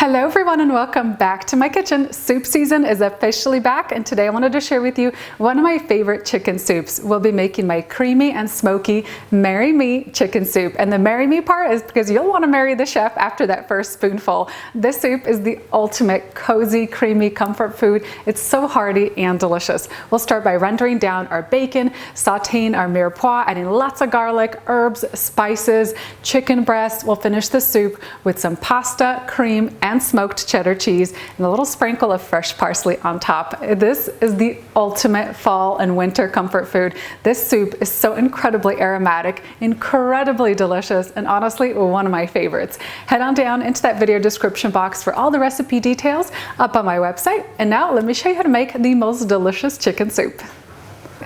Hello everyone and welcome back to my kitchen. Soup season is officially back, and today I wanted to share with you one of my favorite chicken soups. We'll be making my creamy and smoky Marry Me chicken soup. And the marry me part is because you'll want to marry the chef after that first spoonful. This soup is the ultimate cozy, creamy comfort food. It's so hearty and delicious. We'll start by rendering down our bacon, sauteing our mirepoix, adding lots of garlic, herbs, spices, chicken breast. We'll finish the soup with some pasta, cream, and smoked cheddar cheese and a little sprinkle of fresh parsley on top. This is the ultimate fall and winter comfort food. This soup is so incredibly aromatic, incredibly delicious, and honestly one of my favorites. Head on down into that video description box for all the recipe details up on my website. And now let me show you how to make the most delicious chicken soup.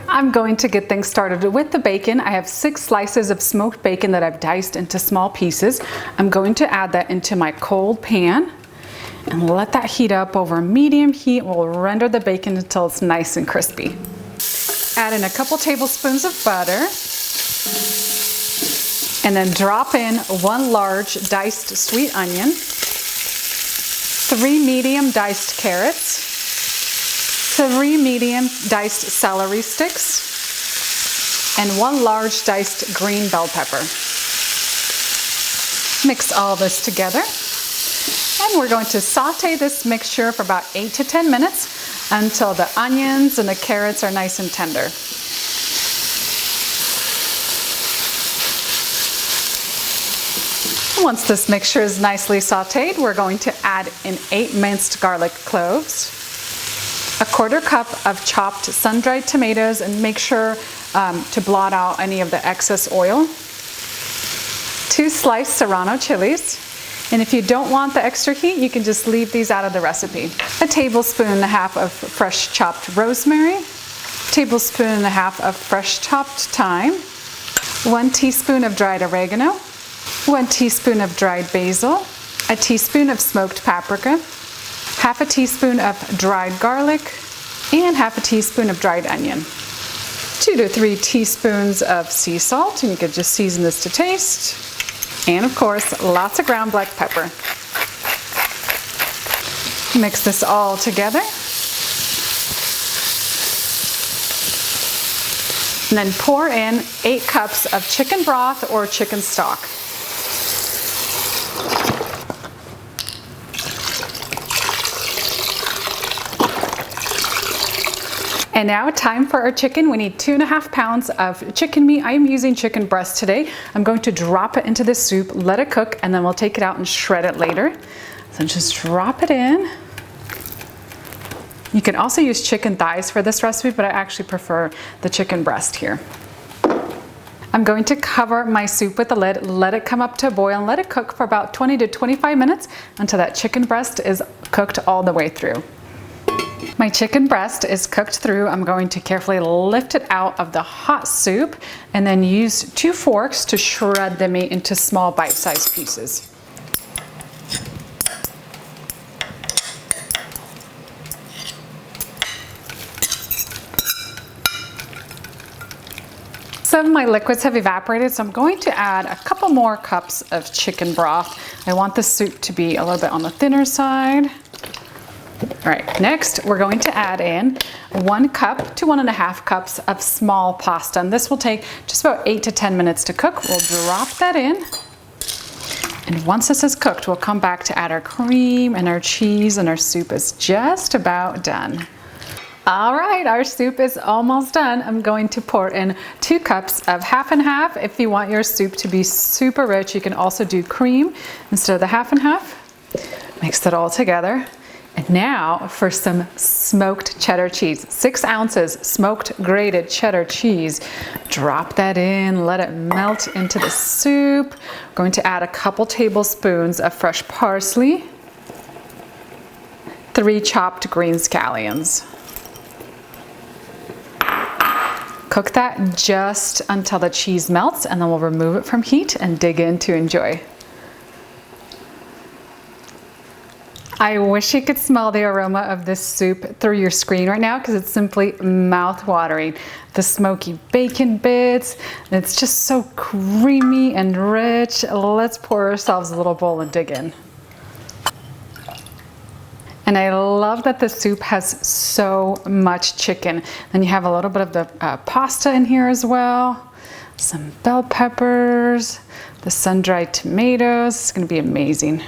I'm going to get things started with the bacon. I have 6 slices of smoked bacon that I've diced into small pieces. I'm going to add that into my cold pan and let that heat up over medium heat. We'll render the bacon until it's nice and crispy. Add in a couple tablespoons of butter and then drop in 1 large diced sweet onion, 3 medium diced carrots, 3 medium diced celery sticks, and 1 large diced green bell pepper. Mix all this together, and we're going to saute this mixture for about 8 to 10 minutes until the onions and the carrots are nice and tender. Once this mixture is nicely sauteed, we're going to add in 8 minced garlic cloves, 1/4 cup of chopped sun-dried tomatoes, and make sure to blot out any of the excess oil, 2 sliced serrano chilies, and if you don't want the extra heat, you can just leave these out of the recipe. 1.5 tablespoons of fresh chopped rosemary, 1.5 tablespoons of fresh chopped thyme, 1 teaspoon of dried oregano, 1 teaspoon of dried basil, 1 teaspoon of smoked paprika, 1/2 teaspoon of dried garlic, and 1/2 teaspoon of dried onion. 2 to 3 teaspoons of sea salt, and you could just season this to taste. And of course, lots of ground black pepper. Mix this all together. And then pour in 8 cups of chicken broth or chicken stock. And now time for our chicken. We need 2.5 pounds of chicken meat. I am using chicken breast today. I'm going to drop it into the soup, let it cook, and then we'll take it out and shred it later. So just drop it in. You can also use chicken thighs for this recipe, but I actually prefer the chicken breast here. I'm going to cover my soup with the lid, let it come up to a boil, and let it cook for about 20 to 25 minutes until that chicken breast is cooked all the way through. My chicken breast is cooked through. I'm going to carefully lift it out of the hot soup and then use 2 forks to shred the meat into small bite-sized pieces. Some of my liquids have evaporated, so I'm going to add a couple more cups of chicken broth. I want the soup to be a little bit on the thinner side. All right, next we're going to add in 1 cup to 1.5 cups of small pasta, and this will take just about 8 to 10 minutes to cook. We'll drop that in, and once this is cooked, we'll come back to add our cream and our cheese, and our soup is just about done. All right, our soup is almost done. I'm going to pour in 2 cups of 1/2 and 1/2. If you want your soup to be super rich, you can also do cream instead of the 1/2 and 1/2. Mix that all together. And now for some smoked cheddar cheese. 6 ounces smoked grated cheddar cheese. Drop that in, let it melt into the soup. We're going to add a couple tablespoons of fresh parsley, 3 chopped green scallions. Cook that just until the cheese melts, and then we'll remove it from heat and dig in to enjoy. I wish you could smell the aroma of this soup through your screen right now because it's simply mouth-watering. The smoky bacon bits, it's just so creamy and rich. Let's pour ourselves a little bowl and dig in. And I love that the soup has so much chicken. Then you have a little bit of the pasta in here as well. Some bell peppers, the sun-dried tomatoes. It's gonna be amazing.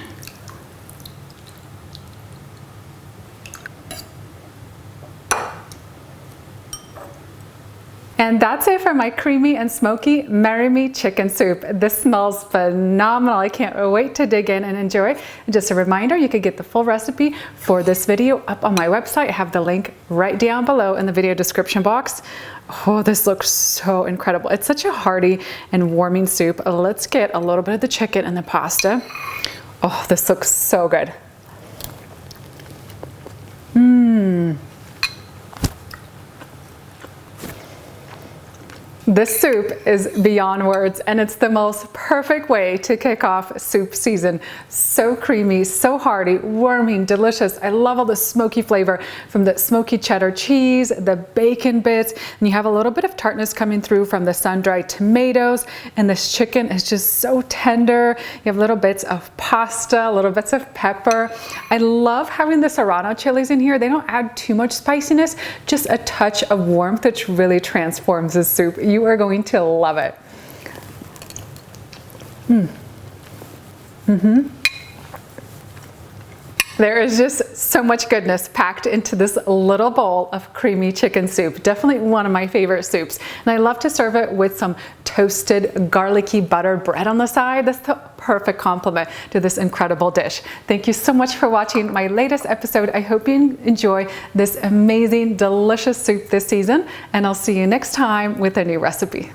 And that's it for my creamy and smoky Marry Me chicken soup. This smells phenomenal. I can't wait to dig in and enjoy. And just a reminder, you could get the full recipe for this video up on my website. I have the link right down below in the video description box. Oh, this looks so incredible. It's such a hearty and warming soup. Let's get a little bit of the chicken and the pasta. Oh, this looks so good. This soup is beyond words, and it's the most perfect way to kick off soup season. So creamy, so hearty, warming, delicious. I love all the smoky flavor from the smoky cheddar cheese, the bacon bits, and you have a little bit of tartness coming through from the sun-dried tomatoes, and this chicken is just so tender. You have little bits of pasta, little bits of pepper. I love having the serrano chilies in here. They don't add too much spiciness, just a touch of warmth, which really transforms this soup. You are going to love it. There is just so much goodness packed into this little bowl of creamy chicken soup. Definitely one of my favorite soups. And I love to serve it with some toasted garlicky buttered bread on the side. That's the perfect complement to this incredible dish. Thank you so much for watching my latest episode. I hope you enjoy this amazing, delicious soup this season, and I'll see you next time with a new recipe.